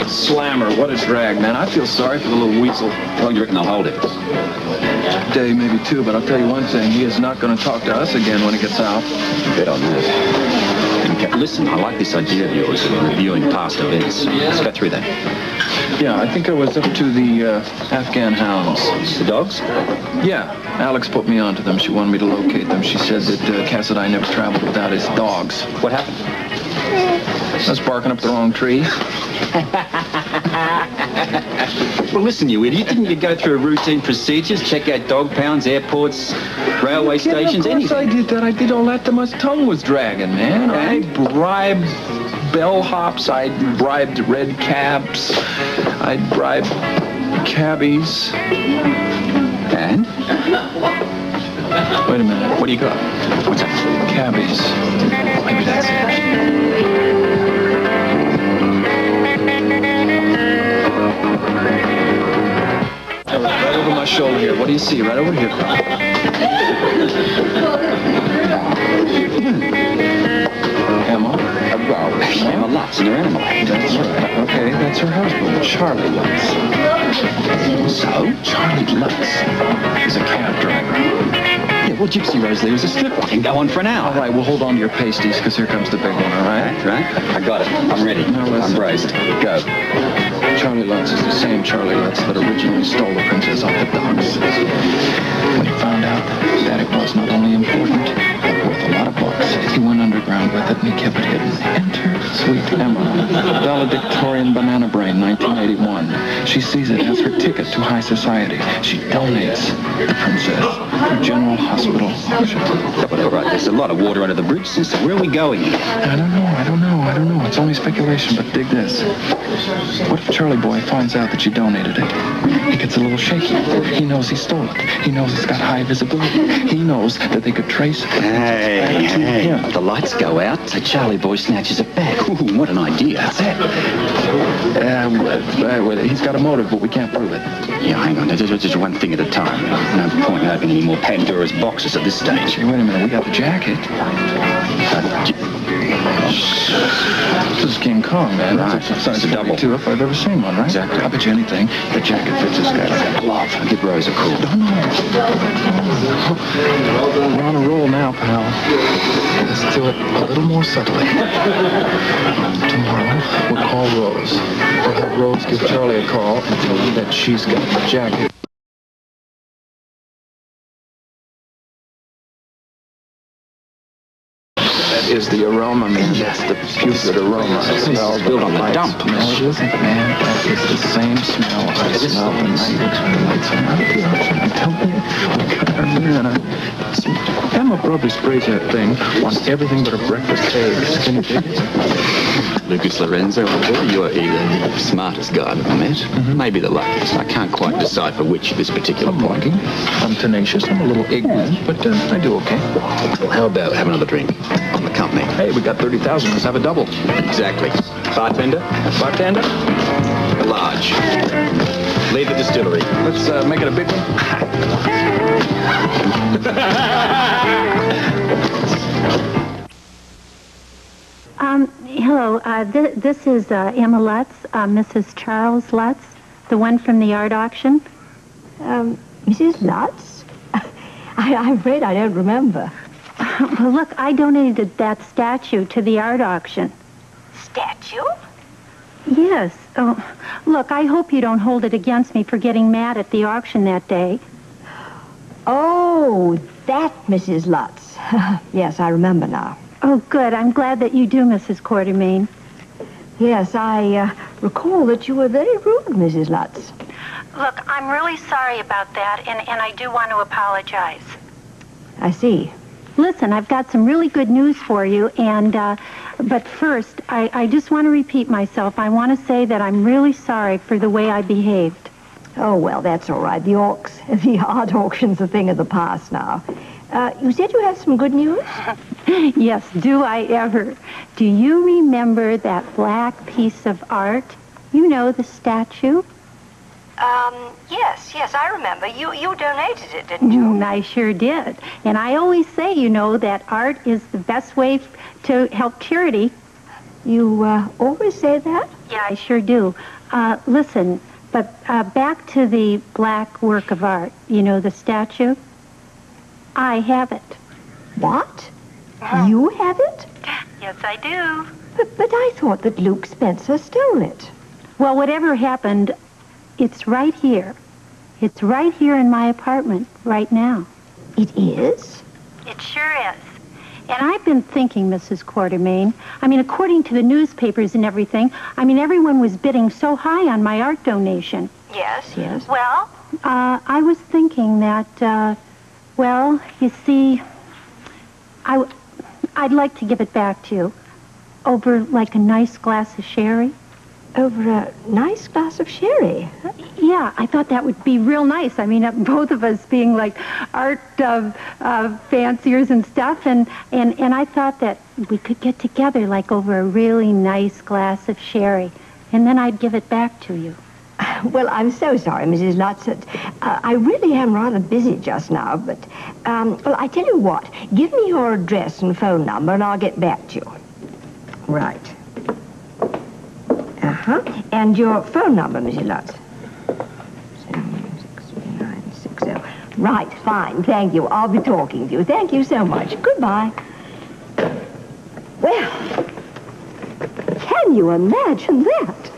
Slammer, what a drag, man. I feel sorry for the little weasel. Well, you reckon they'll hold it? A day, maybe two, but I'll tell you one thing. He is not going to talk to us again when he gets out. Bet on that. Listen, I like this idea of yours of reviewing past events. Let's go through that. Yeah, I think I was up to the Afghan hounds. The dogs? Yeah, Alex put me onto them. She wanted me to locate them. She said that Cass and I never traveled without his dogs. What happened? I was barking up the wrong tree. Well, listen, you idiot. Didn't you go through routine procedures, check out dog pounds, airports, railway stations, anything? Of course I did that. I did all that till my tongue was dragging, man. I bribed bellhops. I bribed red cabs. I bribed cabbies. And? Wait a minute. What do you got? What's that? Cabbies. Maybe that's it. Right over my shoulder here. What do you see? Right over here. Emma? Emma Lutz in her animal act. That's right. Okay, that's her husband, Charlie Lutz. So? Charlie Lutz is a cab driver. Yeah, well, Gypsy Rose Lee was a stripper. Can go on for an hour. All right, we'll hold on to your pasties, because here comes the big one, all right? Right? I got it. I'm ready. Now listen. I'm braced. Go. Charlie Lutz is the same Charlie Lutz that originally stole the princess off the docks. When he found out that it was not only important, but worth a lot of bucks, he went underground with it and he kept it hidden. Enter Sweet Emma, valedictorian banana brain, 1981. She sees it as her ticket to high society. She donates the princess to General Hospital auction. All right, there's a lot of water under the bridge, sister. Where are we going? I don't know. It's only speculation, but dig this. What if Charlie Boy finds out that you donated it? He gets a little shaky. He knows he stole it. He knows it's got high visibility. He knows that they could trace it. Hey, the lights go out, so Charlie Boy snatches it back. Ooh, what an idea. That's it. He's got a motive, but we can't prove it. Yeah, hang on. Just one thing at a time. No point in opening any more Pandora's boxes at this stage. Hey, wait a minute. We got the jacket. This is King Kong, man. Right. It's a double. Two if I've ever seen one, right? Exactly. I bet you anything. The jacket fits this guy like a glove. I'll give Rose a call. No. We're on a roll now, pal. Let's do it a little more subtly. Tomorrow, we'll call Rose. We'll have Rose give Charlie a call and tell him that she's got the jacket. Is the aroma, man. That's the putrid aroma. It smells built on the dump. No, it isn't, man. That is the same smell I smell the night the lights are out of the auction. I'm telling you, we got our man. Emma probably sprays that thing on everything but a breakfast eggs. Can you dig it? Lucas Lorenzo, you're either the smartest guy I've ever met, maybe the luckiest. I can't quite decipher which at this particular I'm point. lucky. I'm tenacious. I'm a little ignorant, but I do okay. Well, how about have another drink on the company? Hey, we got 30,000. Let's have a double. Exactly. Bartender? Bartender? A large. Leave the distillery. Let's make it a big one. Hello, this is Emma Lutz, Mrs. Charles Lutz, the one from the art auction. Mrs. Lutz? I'm afraid I don't remember. Well, look, I donated that statue to the art auction. Statue? Yes. Oh, look, I hope you don't hold it against me for getting mad at the auction that day. Oh, that Mrs. Lutz. Yes, I remember now. Oh, good. I'm glad that you do, Mrs. Quartermain. Yes, I recall that you were very rude, Mrs. Lutz. Look, I'm really sorry about that, and I do want to apologize. I see. Listen, I've got some really good news for you, and, but first, I just want to repeat myself. I want to say that I'm really sorry for the way I behaved. Oh, well, that's all right. The art auction's a thing of the past now. You said you had some good news? Yes, do I ever. Do you remember that black piece of art? You know, the statue? Yes, I remember. You donated it, didn't you? I sure did. And I always say, you know, that art is the best way to help charity. You always say that? Yeah, I sure do. Listen, but back to the black work of art, you know, the statue. I have it. What? You have it? Yes, I do. But I thought that Luke Spencer stole it. Well, whatever happened, it's right here. It's right here in my apartment right now. It is? It sure is. And I've been thinking, Mrs. Quartermain, I mean, according to the newspapers and everything, I mean, everyone was bidding so high on my art donation. Yes, yes. Well, I was thinking that, well, you see, I'd like to give it back to you over, like, a nice glass of sherry. Over a nice glass of sherry? Yeah, I thought that would be real nice. I mean, both of us being like art fanciers and stuff, and I thought that we could get together like over a really nice glass of sherry, and then I'd give it back to you. Well, I'm so sorry, Mrs. Lutz. I really am rather busy just now, but, well, I tell you what. Give me your address and phone number, and I'll get back to you. Right. Uh-huh. And your phone number, Mrs. Lutz? 76960. Right, fine. Thank you. I'll be talking to you. Thank you so much. Goodbye. Well, can you imagine that?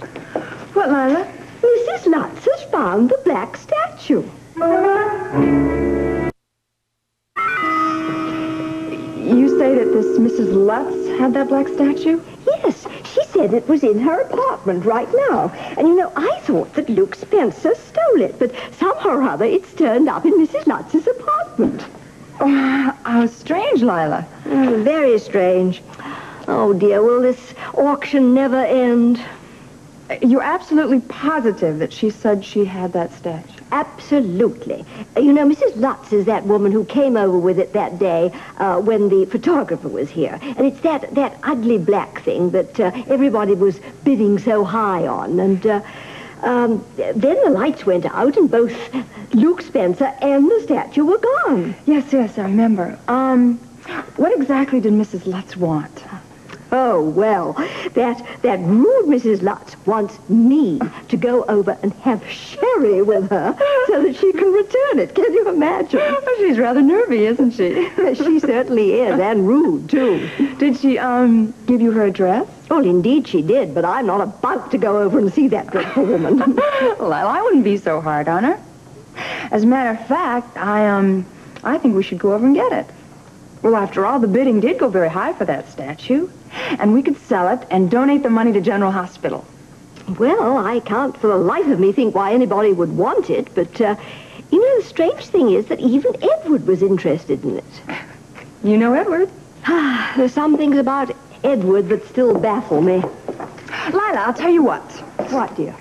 What, Lila? Mrs. Lutz has found the black statue. You say that this Mrs. Lutz had that black statue? Yes, she said it was in her apartment right now. And, you know, I thought that Luke Spencer stole it, but somehow or other it's turned up in Mrs. Lutz's apartment. Oh, how strange, Lila. Very strange. Oh, dear, will this auction never end? You're absolutely positive that she said she had that statue? Absolutely. You know, Mrs. Lutz is that woman who came over with it that day when the photographer was here. And it's that ugly black thing that everybody was bidding so high on. And then the lights went out and both Luke Spencer and the statue were gone. Yes, I remember. What exactly did Mrs. Lutz want? Oh, well, that rude Mrs. Lutz wants me to go over and have sherry with her so that she can return it. Can you imagine? She's rather nervy, isn't she? She certainly is, and rude, too. Did she, give you her address? Well, indeed she did, but I'm not about to go over and see that dreadful woman. Well, I wouldn't be so hard on her. As a matter of fact, I think we should go over and get it. Well, after all, the bidding did go very high for that statue. And we could sell it and donate the money to General Hospital. Well, I can't for the life of me think why anybody would want it, but, you know, the strange thing is that even Edward was interested in it. You know Edward? There's some things about Edward that still baffle me. Lila, I'll tell you what. What, dear?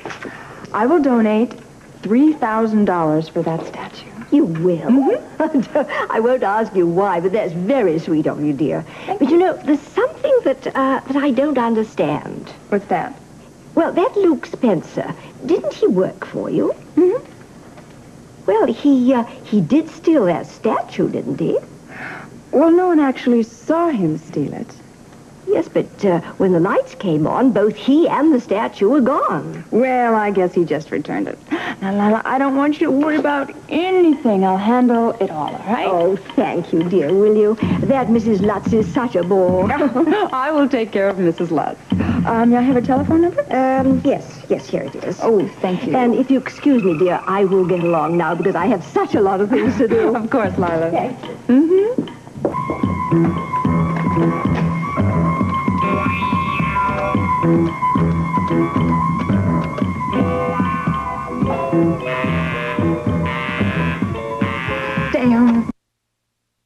I will donate $3,000 for that statue. You will? Mm-hmm. I won't ask you why, but that's very sweet of you, dear. But you know, there's something that I don't understand. What's that? Well, that Luke Spencer, didn't he work for you? Mm-hmm. Well, he did steal that statue, didn't he? Well, no one actually saw him steal it. Yes, but when the lights came on, both he and the statue were gone. Well, I guess he just returned it. Now, Lila, I don't want you to worry about anything. I'll handle it all right? Oh, thank you, dear, will you? That Mrs. Lutz is such a bore. I will take care of Mrs. Lutz. May I have a telephone number? Yes, here it is. Oh, thank you. And if you excuse me, dear, I will get along now because I have such a lot of things to do. Of course, Lila. Thank you. Mm-hmm.